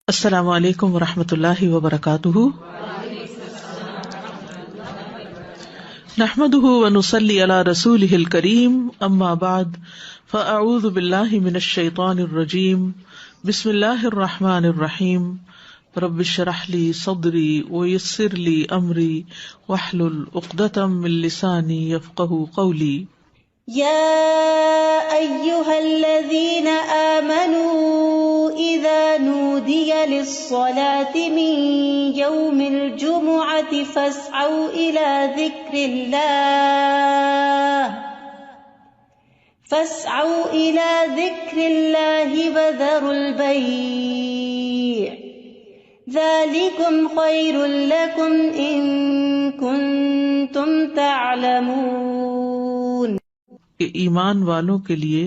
السلام علیکم ورحمۃ اللہ وبرکاتہ، نحمده ونصلی علی رسولہ الکریم، اما بعد فاعوذ باللہ من الشیطان الرجیم، بسم اللہ الرحمن الرحیم، رب اشرح لی صدری ویسر لی امری واحلل عقدۃ من لسانی یفقہوا قولی۔ يا أيها الذين آمنوا إذا نودي للصلاة من يوم الجمعة فاسعوا إلى ذكر الله وذروا البيع ذلكم خير لكم إن كنتم تعلمون۔ کہ ایمان والوں کے لیے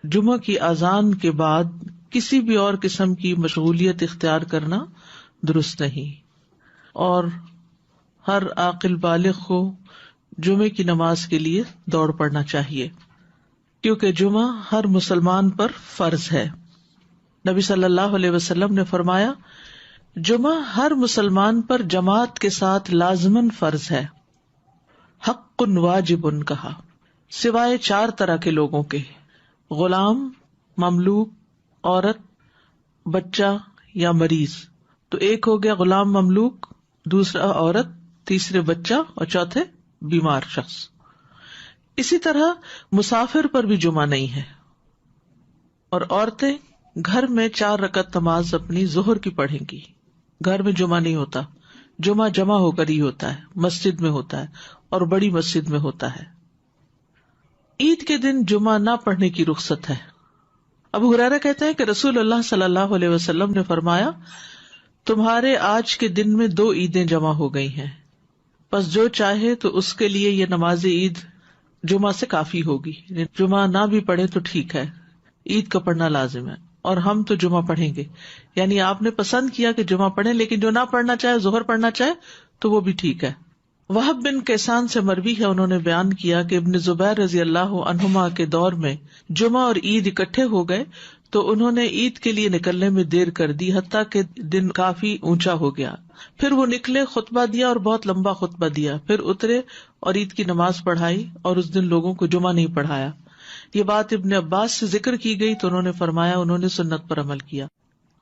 جمعہ کی اذان کے بعد کسی بھی اور قسم کی مشغولیت اختیار کرنا درست نہیں، اور ہر عاقل بالغ کو جمعے کی نماز کے لیے دوڑ پڑنا چاہیے، کیونکہ جمعہ ہر مسلمان پر فرض ہے۔ نبی صلی اللہ علیہ وسلم نے فرمایا، جمعہ ہر مسلمان پر جماعت کے ساتھ لازماً فرض ہے، حق واجب کہا، سوائے 4 طرح کے لوگوں کے: غلام، مملوک، عورت، بچہ یا مریض۔ تو ایک ہو گیا غلام مملوک، دوسرا عورت، تیسرے بچہ اور چوتھے بیمار شخص۔ اسی طرح مسافر پر بھی جمعہ نہیں ہے، اور عورتیں گھر میں 4 رکعت نماز اپنی ظہر کی پڑھیں گی۔ گھر میں جمعہ نہیں ہوتا، جمعہ جمع ہو کر ہی ہوتا ہے، مسجد میں ہوتا ہے، اور بڑی مسجد میں ہوتا ہے۔ عید کے دن جمعہ نہ پڑھنے کی رخصت ہے۔ ابو ہریرہ کہتے ہیں کہ رسول اللہ صلی اللہ علیہ وسلم نے فرمایا، تمہارے آج کے دن میں 2 عیدیں جمع ہو گئی ہیں، پس جو چاہے تو اس کے لیے یہ نماز عید جمعہ سے کافی ہوگی۔ جمعہ نہ بھی پڑھے تو ٹھیک ہے، عید کا پڑھنا لازم ہے، اور ہم تو جمعہ پڑھیں گے۔ یعنی آپ نے پسند کیا کہ جمعہ پڑھیں، لیکن جو نہ پڑھنا چاہے، ظہر پڑھنا چاہے تو وہ بھی ٹھیک ہے۔ وہب بن کیسان سے مروی ہے، انہوں نے بیان کیا کہ ابن زبیر رضی اللہ عنہما کے دور میں جمعہ اور عید اکٹھے ہو گئے تو انہوں نے عید کے لیے نکلنے میں دیر کر دی، حتیٰ کہ دن کافی اونچا ہو گیا۔ پھر وہ نکلے، خطبہ دیا اور بہت لمبا خطبہ دیا، پھر اترے اور عید کی نماز پڑھائی، اور اس دن لوگوں کو جمعہ نہیں پڑھایا۔ یہ بات ابن عباس سے ذکر کی گئی تو انہوں نے فرمایا انہوں نے سنت پر عمل کیا۔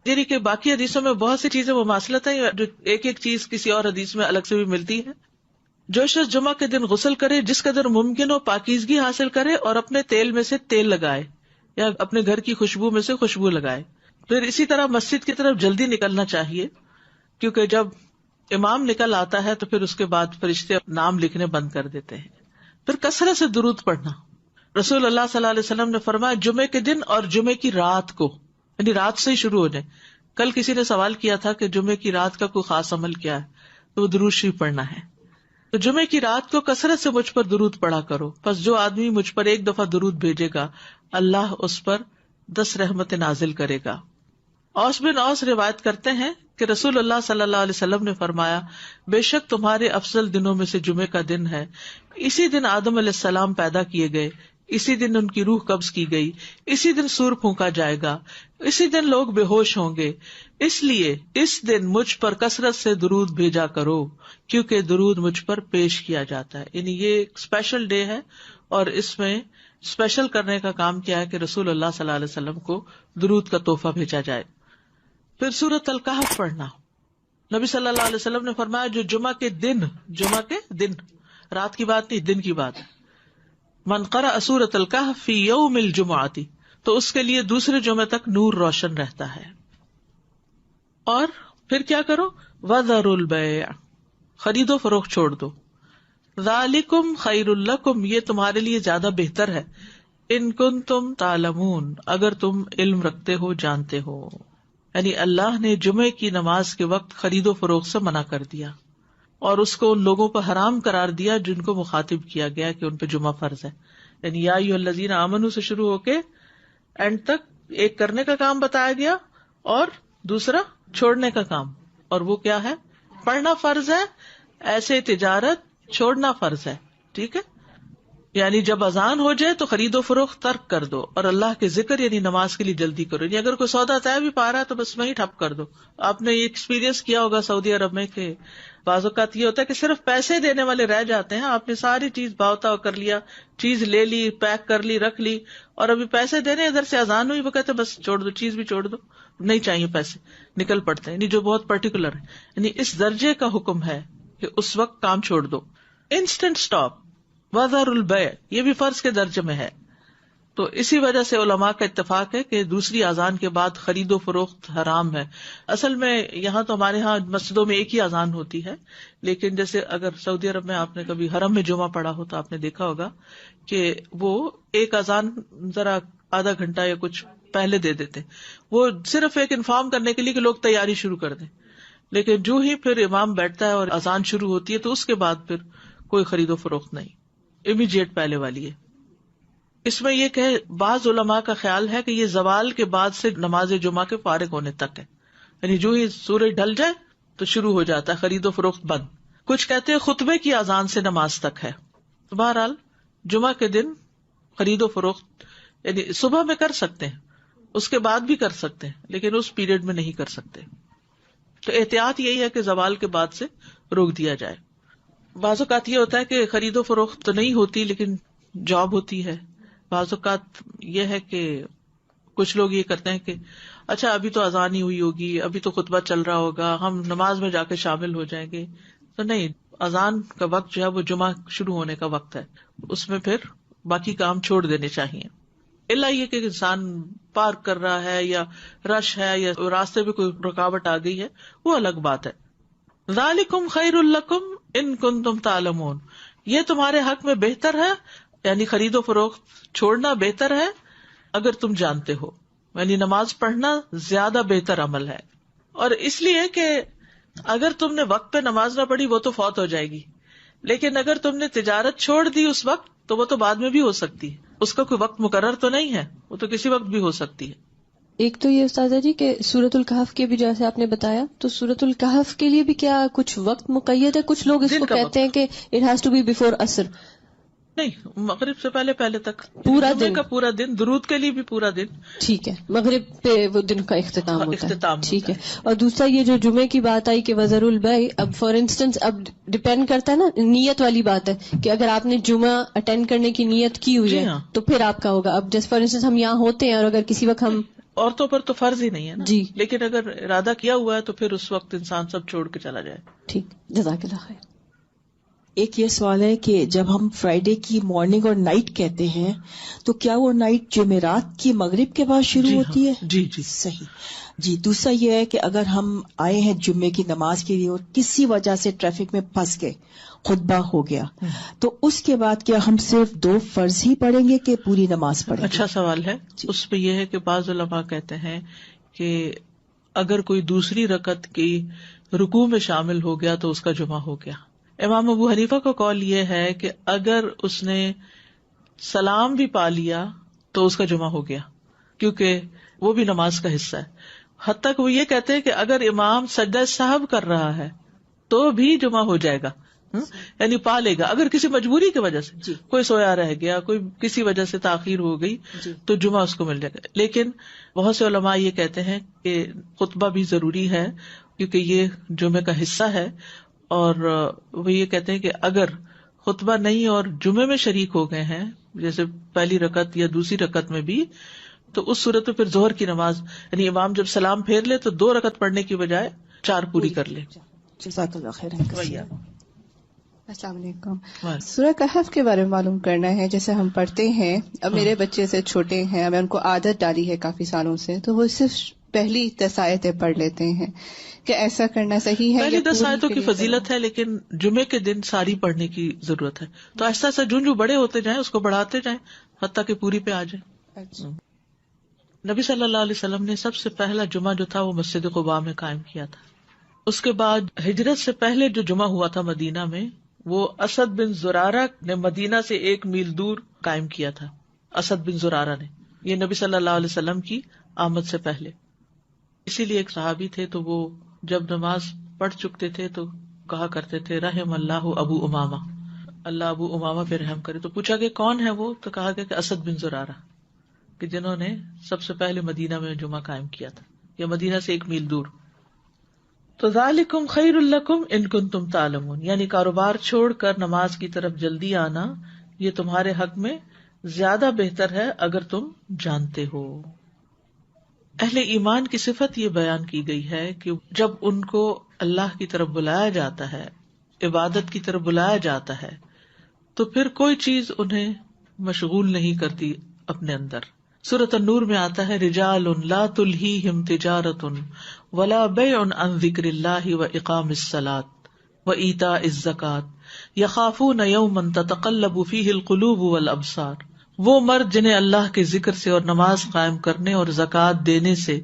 یعنی کہ باقی حدیثوں میں بہت سی چیزیں مماثلت ہیں، جو ایک ایک چیز کسی اور حدیث میں الگ سے بھی ملتی ہے۔ جو شخص جمعہ کے دن غسل کرے، جس قدر ممکن ہو پاکیزگی حاصل کرے، اور اپنے تیل میں سے تیل لگائے یا اپنے گھر کی خوشبو میں سے خوشبو لگائے۔ پھر اسی طرح مسجد کی طرف جلدی نکلنا چاہیے، کیونکہ جب امام نکل آتا ہے تو پھر اس کے بعد فرشتے نام لکھنے بند کر دیتے ہیں۔ پھر کثرت سے درود پڑھنا۔ رسول اللہ صلی اللہ علیہ وسلم نے فرمایا، جمعے کے دن اور جمعے کی رات کو، یعنی رات سے ہی شروع ہو جائے۔ کل کسی نے سوال کیا تھا کہ جمعے کی رات کا کوئی خاص عمل کیا ہے، تو وہ درود شریف پڑھنا ہے۔ تو جمعے کی رات کو کثرت سے مجھ پر درود پڑھا کرو، پس جو آدمی مجھ پر 1 دفعہ درود بھیجے گا، اللہ اس پر 10 رحمت نازل کرے گا۔ اوس بن اوس روایت کرتے ہیں کہ رسول اللہ صلی اللہ علیہ وسلم نے فرمایا، بے شک تمہارے افضل دنوں میں سے جمعے کا دن ہے۔ اسی دن آدم علیہ السلام پیدا کیے گئے، اسی دن ان کی روح قبض کی گئی، اسی دن سور پھونکا جائے گا، اسی دن لوگ بے ہوش ہوں گے، اس لیے اس دن مجھ پر کثرت سے درود بھیجا کرو، کیونکہ درود مجھ پر پیش کیا جاتا ہے۔ یعنی یہ ایک اسپیشل ڈے ہے، اور اس میں اسپیشل کرنے کا کام کیا ہے کہ رسول اللہ صلی اللہ علیہ وسلم کو درود کا تحفہ بھیجا جائے۔ پھر سورۃ الکہف پڑھنا۔ نبی صلی اللہ علیہ وسلم نے فرمایا، جو جمعہ کے دن، رات کی بات نہیں، دن کی بات، من قرأ سورۃ الکہف فی یوم الجمعۃ، تو اس کے لیے دوسرے جمعے تک نور روشن رہتا ہے۔ اور پھر کیا کرو، وذروا البیع، خرید و فروخت چھوڑ دو، ذالکم خیر لکم، یہ تمہارے لیے زیادہ بہتر ہے، ان کنتم تعلمون، اگر تم علم رکھتے ہو، جانتے ہو۔ یعنی اللہ نے جمعے کی نماز کے وقت خرید و فروخت سے منع کر دیا، اور اس کو ان لوگوں پر حرام قرار دیا جن کو مخاطب کیا گیا کہ ان پہ جمعہ فرض ہے۔ یعنی یا ایھا الذین آمنوا سے شروع ہو کے اینڈ تک ایک کرنے کا کام بتایا گیا اور دوسرا چھوڑنے کا کام، اور وہ کیا ہے؟ پڑھنا فرض ہے، ایسے تجارت چھوڑنا فرض ہے۔ ٹھیک ہے، یعنی جب اذان ہو جائے تو خرید و فروخت ترک کر دو اور اللہ کے ذکر یعنی نماز کے لیے جلدی کرو. یعنی اگر کوئی سودا طے بھی پا رہا ہے تو بس وہیں ٹھپ کر دو. آپ نے یہ ایکسپیرینس کیا ہوگا سعودی عرب میں کہ بعض اوقات یہ ہوتا ہے کہ صرف پیسے دینے والے رہ جاتے ہیں. آپ نے ساری چیز بھاؤ تاؤ کر لیا, چیز لے لی, پیک کر لی, رکھ لی, اور ابھی پیسے دینے ادھر سے اذان ہوئی, وہ کہتے بس چھوڑ دو, چیز بھی چھوڑ دو, نہیں چاہیے پیسے, نکل پڑتے ہیں. یعنی جو بہت پرٹیکولر ہے, یعنی اس درجے کا حکم ہے کہ اس وقت کام چھوڑ دو. انسٹنٹ اسٹاپ, وذر البیع, یہ بھی فرض کے درجے میں ہے. تو اسی وجہ سے علماء کا اتفاق ہے کہ دوسری اذان کے بعد خرید و فروخت حرام ہے. اصل میں یہاں تو ہمارے ہاں مسجدوں میں ایک ہی اذان ہوتی ہے, لیکن جیسے اگر سعودی عرب میں آپ نے کبھی حرم میں جمعہ پڑھا ہو تو آپ نے دیکھا ہوگا کہ وہ ایک اذان ذرا آدھا گھنٹہ یا کچھ پہلے دے دیتے, وہ صرف ایک انفارم کرنے کے لیے کہ لوگ تیاری شروع کر دیں. لیکن جو ہی پھر امام بیٹھتا ہے اور اذان شروع ہوتی ہے تو اس کے بعد پھر کوئی خرید و فروخت نہیں, امیڈیٹ پہلے والی ہے. اس میں یہ کہ بعض علماء کا خیال ہے کہ یہ زوال کے بعد سے نماز جمعہ کے فارغ ہونے تک ہے, یعنی جو ہی سورج ڈھل جائے تو شروع ہو جاتا ہے خرید و فروخت بند. کچھ کہتے ہیں خطبے کی اذان سے نماز تک ہے. بہرحال جمعہ کے دن خرید و فروخت یعنی صبح میں کر سکتے ہیں, اس کے بعد بھی کر سکتے ہیں, لیکن اس پیریڈ میں نہیں کر سکتے. تو احتیاط یہی ہے کہ زوال کے بعد سے روک دیا جائے. بعض اوقات یہ ہوتا ہے کہ خرید و فروخت تو نہیں ہوتی لیکن جاب ہوتی ہے. بعض اوقات یہ ہے کہ کچھ لوگ یہ کرتے ہیں کہ اچھا ابھی تو اذان ہی ہوئی ہوگی, ابھی تو خطبہ چل رہا ہوگا, ہم نماز میں جا کے شامل ہو جائیں گے. تو نہیں, اذان کا وقت جو ہے وہ جمعہ شروع ہونے کا وقت ہے, اس میں پھر باقی کام چھوڑ دینے چاہیے. الا یہ کہ انسان پارک کر رہا ہے یا رش ہے یا راستے میں کوئی رکاوٹ آ گئی ہے, وہ الگ بات ہے. ذالکم خیر لکم ان کنتم تعلمون, یہ تمہارے حق میں بہتر ہے, یعنی خرید و فروخت چھوڑنا بہتر ہے اگر تم جانتے ہو. یعنی نماز پڑھنا زیادہ بہتر عمل ہے. اور اس لیے کہ اگر تم نے وقت پہ نماز نہ پڑھی وہ تو فوت ہو جائے گی, لیکن اگر تم نے تجارت چھوڑ دی اس وقت تو وہ تو بعد میں بھی ہو سکتی ہے, اس کا کوئی وقت مقرر تو نہیں ہے, وہ تو کسی وقت بھی ہو سکتی ہے. ایک تو یہ استاذہ جی کہ سورۃ الکہف کے بھی جیسے آپ نے بتایا, تو سورۃ الکہف کے لیے بھی کیا کچھ وقت مقید ہے؟ کچھ لوگ اس کو کہتے ہیں کہ it has to be before عصر. نہیں, مغرب سے پہلے تک پورا دن کا پورا دن, درود کے لیے بھی پورا دن. ٹھیک ہے, مغرب پہ وہ دن کا اختتام ہوتا ہے. ٹھیک ہے. اور دوسرا یہ جو جمعے کی بات آئی کہ وذر البیع, اب فار انسٹنس اب ڈپینڈ کرتا ہے نا, نیت والی بات ہے کہ اگر آپ نے جمعہ اٹینڈ کرنے کی نیت کی ہوئی ہے تو پھر آپ کا ہوگا. اب جیسے فار انسٹنس ہم یہاں ہوتے ہیں اور اگر کسی وقت ہم, عورتوں پر تو فرض ہی نہیں ہے نا جی, لیکن اگر ارادہ کیا ہوا ہے تو پھر اس وقت انسان سب چھوڑ کے چلا جائے. ٹھیک, جزاک اللہ خیر. ایک یہ سوال ہے کہ جب ہم فرائیڈے کی مارننگ اور نائٹ کہتے ہیں تو کیا وہ نائٹ جمعرات کی مغرب کے بعد شروع ہوتی ہے؟ جی جی صحیح. جی, دوسرا یہ ہے کہ اگر ہم آئے ہیں جمعے کی نماز کے لیے اور کسی وجہ سے ٹریفک میں پھنس گئے, خطبہ ہو گیا, تو اس کے بعد کیا ہم صرف 2 فرض ہی پڑھیں گے کہ پوری نماز پڑھیں گے؟ اچھا سوال ہے. اس پہ یہ ہے کہ بعض علماء کہتے ہیں کہ اگر کوئی دوسری رکعت کی رکوع میں شامل ہو گیا تو اس کا جمعہ ہو گیا. امام ابو حنیفہ کا قول یہ ہے کہ اگر اس نے سلام بھی پا لیا تو اس کا جمعہ ہو گیا, کیونکہ وہ بھی نماز کا حصہ ہے. حتیٰ کہ وہ یہ کہتے ہیں کہ اگر امام سجدہ سہو کر رہا ہے تو بھی جمعہ ہو جائے گا, یعنی پا لے گا. اگر کسی مجبوری کی وجہ سے کوئی سویا رہ گیا, کوئی کسی وجہ سے تاخیر ہو گئی تو جمعہ اس کو مل جائے گا. لیکن بہت سے علماء یہ کہتے ہیں کہ خطبہ بھی ضروری ہے کیونکہ یہ جمعے کا حصہ ہے, اور وہ یہ کہتے ہیں کہ اگر خطبہ نہیں اور جمعے میں شریک ہو گئے ہیں جیسے پہلی رکعت یا دوسری رکعت میں بھی, تو اس صورت میں پھر ظہر کی نماز یعنی امام جب سلام پھیر لے تو 2 رکعت پڑھنے کی بجائے 4 پوری کر لے. جزاک اللہ خیر. السلام علیکم. سورہ کہف کے بارے میں معلوم کرنا ہے. جیسے ہم پڑھتے ہیں, اب میرے بچے سے چھوٹے ہیں, میں ان کو عادت ڈالی ہے کافی سالوں سے, تو وہ صرف پہلی 10 آیتیں پڑھ لیتے ہیں. کہ ایسا کرنا صحیح ہے؟ پہلی 10 آیتوں کی فضیلت ہے لیکن جمعے کے دن ساری پڑھنے کی ضرورت ہے. تو ایسا ایسا جو بڑے ہوتے جائیں اس کو بڑھاتے جائیں حتیٰ کہ پوری پہ آ جائے. نبی صلی اللہ علیہ وسلم نے سب سے پہلا جمعہ جو تھا وہ مسجد قباء میں قائم کیا تھا. اس کے بعد ہجرت سے پہلے جو جمعہ ہوا تھا مدینہ میں وہ اسد بن زرارہ نے مدینہ سے 1 میل دور قائم کیا تھا. اسد بن زرارہ نے, یہ نبی صلی اللہ علیہ وسلم کی آمد سے پہلے. اسی لیے ایک صحابی تھے تو وہ جب نماز پڑھ چکتے تھے تو کہا کرتے تھے رحم اللہ ابو امامہ, اللہ ابو امامہ پہ رحم کرے. تو پوچھا کہ کون ہے وہ؟ تو کہا گیا کہ اسد بن زرارہ، کہ جنہوں نے سب سے پہلے مدینہ میں جمعہ قائم کیا تھا، یا مدینہ سے 1 میل دور. تو ذالکم خیر لکم ان کنتم تعلمون، یعنی کاروبار چھوڑ کر نماز کی طرف جلدی آنا یہ تمہارے حق میں زیادہ بہتر ہے اگر تم جانتے ہو. اہل ایمان کی صفت یہ بیان کی گئی ہے کہ جب ان کو اللہ کی طرف بلایا جاتا ہے، عبادت کی طرف بلایا جاتا ہے، تو پھر کوئی چیز انہیں مشغول نہیں کرتی اپنے اندر. سورۃ النور میں آتا ہے رجال لا تلہیہم تجارۃ ولا بیع عن ذکر اللہ واقام الصلاۃ وایتاء الزکاۃ یخافون یوما تتقلب فیہ القلوب والابصار. وہ مرد جنہیں اللہ کے ذکر سے اور نماز قائم کرنے اور زکوٰۃ دینے سے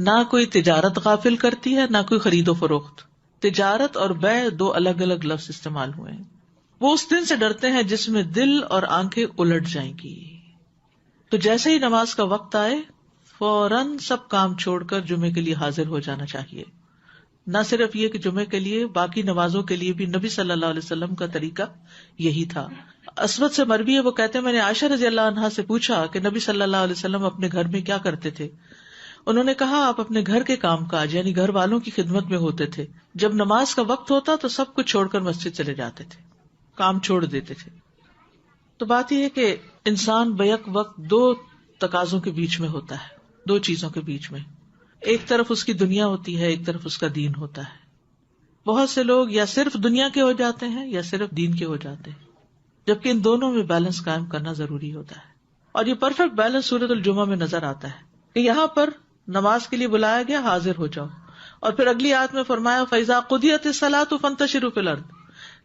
نہ کوئی تجارت غافل کرتی ہے نہ کوئی خرید و فروخت. تجارت اور بیع 2 الگ الگ لفظ استعمال ہوئے ہیں. وہ اس دن سے ڈرتے ہیں جس میں دل اور آنکھیں الٹ جائیں گی. تو جیسے ہی نماز کا وقت آئے فوراً سب کام چھوڑ کر جمعے کے لیے حاضر ہو جانا چاہیے. نہ صرف یہ کہ جمعے کے لیے، باقی نمازوں کے لیے بھی نبی صلی اللہ علیہ وسلم کا طریقہ یہی تھا. اسود سے مروی ہے، وہ کہتے ہیں میں نے عائشہ رضی اللہ عنہا سے پوچھا کہ نبی صلی اللہ علیہ وسلم اپنے گھر میں کیا کرتے تھے. انہوں نے کہا آپ اپنے گھر کے کام کاج یعنی گھر والوں کی خدمت میں ہوتے تھے. جب نماز کا وقت ہوتا تو سب کچھ چھوڑ کر مسجد چلے جاتے تھے، کام چھوڑ دیتے تھے. تو بات یہ ہے کہ انسان بیک وقت 2 تقاضوں کے بیچ میں ہوتا ہے، 2 چیزوں کے بیچ میں. ایک طرف اس کی دنیا ہوتی ہے، ایک طرف اس کا دین ہوتا ہے. بہت سے لوگ یا صرف دنیا کے ہو جاتے ہیں یا صرف دین کے ہو جاتے ہیں، جبکہ ان دونوں میں بیلنس قائم کرنا ضروری ہوتا ہے. اور یہ پرفیکٹ بیلنس سورۃ الجمعہ میں نظر آتا ہے کہ یہاں پر نماز کے لیے بلایا گیا، حاضر ہو جاؤ. اور پھر اگلی آیت میں فرمایا فَإِذَا قُضِيَتِ الصَّلَاةُ فَانتَشِرُوا فِي الْأَرْضِ.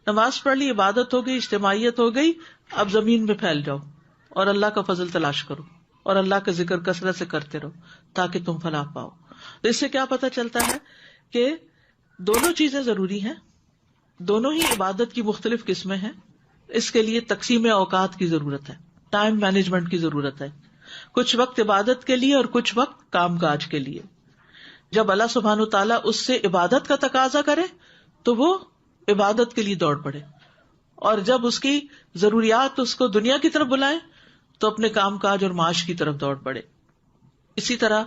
نماز پڑھ لی، عبادت ہو گئی، اجتماعیت ہو گئی، اب زمین میں پھیل جاؤ اور اللہ کا فضل تلاش کرو اور اللہ کا ذکر کثرت سے کرتے رہو تاکہ تم فلاح پاؤ. تو اس سے کیا پتہ چلتا ہے کہ دونوں چیزیں ضروری ہیں، دونوں ہی عبادت کی مختلف قسمیں ہیں. اس کے لیے تقسیم اوقات کی ضرورت ہے، ٹائم مینجمنٹ کی ضرورت ہے. کچھ وقت عبادت کے لیے اور کچھ وقت کام کاج کے لیے. جب اللہ سبحانہ و تعالیٰ اس سے عبادت کا تقاضا کرے تو وہ عبادت کے لیے دوڑ پڑے، اور جب اس کی ضروریات اس کو دنیا کی طرف بلائیں تو اپنے کام کاج اور معاش کی طرف دوڑ پڑے. اسی طرح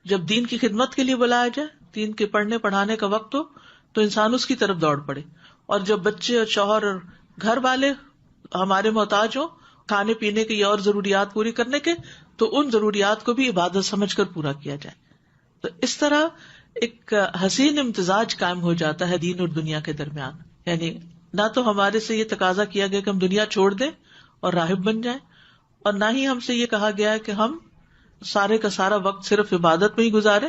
جب دین کی خدمت کے لیے بلایا جائے، دین کے پڑھنے پڑھانے کا وقت ہو تو انسان اس کی طرف دوڑ پڑے. اور جب بچے اور شوہر اور گھر والے ہمارے محتاج ہوں کھانے پینے کی اور ضروریات پوری کرنے کے، تو ان ضروریات کو بھی عبادت سمجھ کر پورا کیا جائے. تو اس طرح ایک حسین امتزاج قائم ہو جاتا ہے دین اور دنیا کے درمیان. یعنی نہ تو ہمارے سے یہ تقاضا کیا گیا کہ ہم دنیا چھوڑ دیں اور راہب بن جائیں، اور نہ ہی ہم سے یہ کہا گیا ہے کہ ہم سارے کا سارا وقت صرف عبادت میں ہی گزارے.